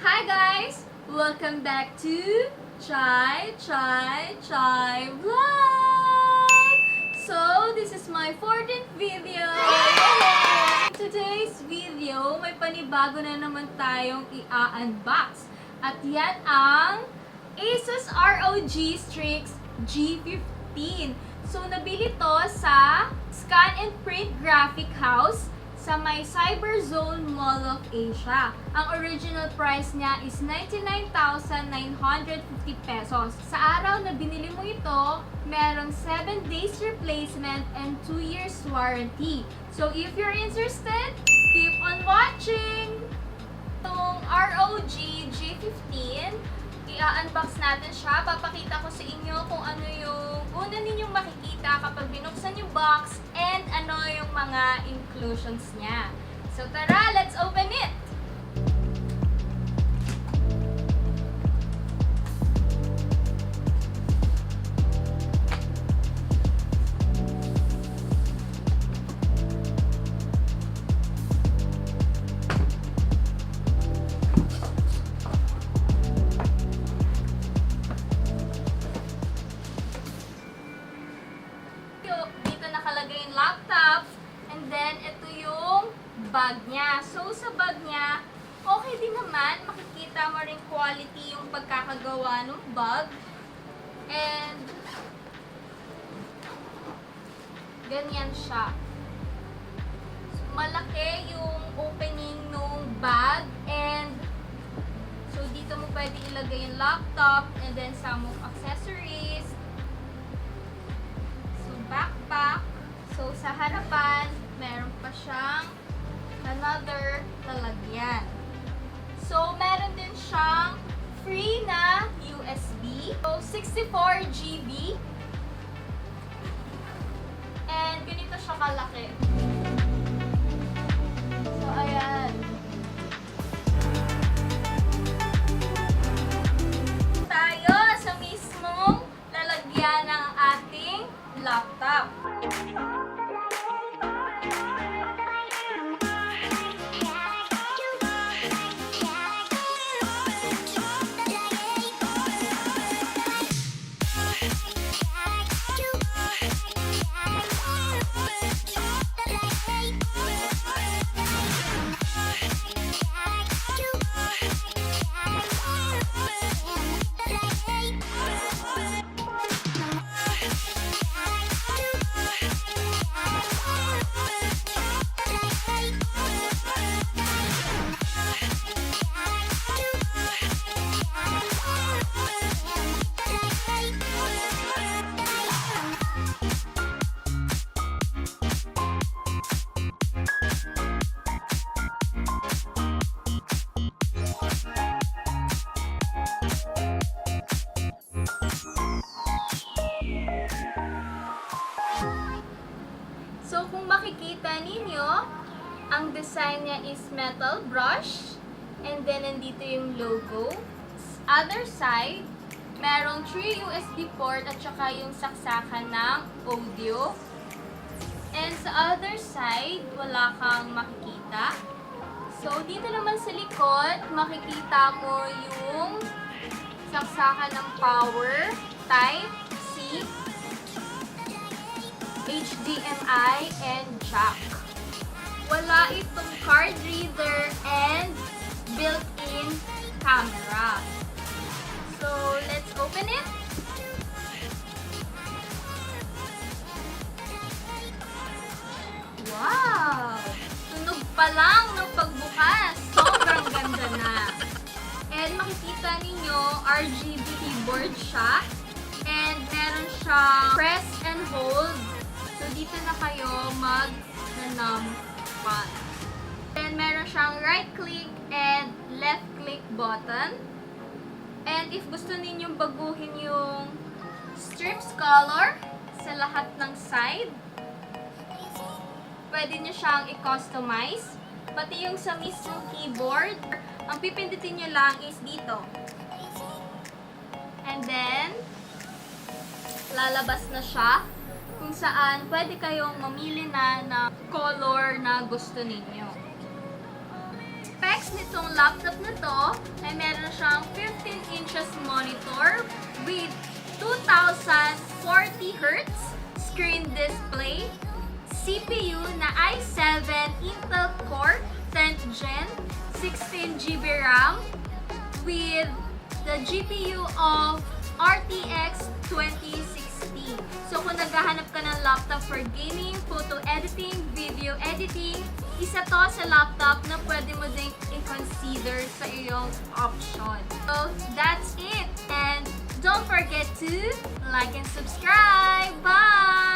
Hi guys! Welcome back to ChaiChaiChai Vlog! So, this is my 14th video! In today's video, may panibago na naman tayong i-unbox. At yan ang ASUS ROG Strix G15. So, nabili to sa Scan and Print Graphic House sa may Cyberzone Mall of Asia. Ang original price niya is 99,950 pesos. Sa araw na binili mo ito, merong 7 days replacement and 2 years warranty. So if you're interested, keep on watching! Itong ROG G15, i-unbox natin siya. Papakita ko sa inyo kung ano yung una ninyong makikita kapag binuksan yung box and ano yung mga inclusions niya. So tara, let's open it! Nakalagay yung laptop, and then ito yung bag niya. So sa bag niya, okay din naman, makikita mo rin quality yung pagkakagawa ng bag. And ganyan siya. So, malaki yung opening ng bag, and so dito mo pwede ilagay yung laptop, and then some of accessories. So backpack. So, sa harapan, meron pa siyang another lalagyan. So, meron din siyang free na USB. So, 64GB. And ganito siya kalaki. So, ayan. Tayo sa mismong lalagyan ng ating laptop. So, kung makikita ninyo, ang design niya is metal brush, and then nandito yung logo. Other side, merong 3 USB port at saka yung saksakan ng audio. And sa other side, wala kang makikita. So, dito naman sa likod, makikita mo yung saksakan ng power, type C, HDMI, and jack. Wala itong card reader and built-in camera. So, let's open it. Wow! Tunog pa lang ng pagbukas. Sobrang ganda na. And makikita ninyo, RGB keyboard siya. And meron siyang press and hold. So, dito na kayo mag-numpad. Then, meron siyang right-click and left-click button. And if gusto ninyong baguhin yung strips color sa lahat ng side, pwede nyo siyang i-customize. Pati yung sa mismong keyboard, ang pipindutin nyo lang is dito. And then, lalabas na siya kung saan pwede kayong mamili na ng color na gusto ninyo. Specs nitong laptop na to ay 1040Hz screen display, CPU na i7 Intel Core 10thGen, 16GB RAM, with the GPU of RTX2060. So kung naghahanap ka ng laptop for gaming, photo editing, video editing, isa to sa laptop na pwede mo ding i-consider sa iyong option. So that's it. And don't forget to like and subscribe. Bye!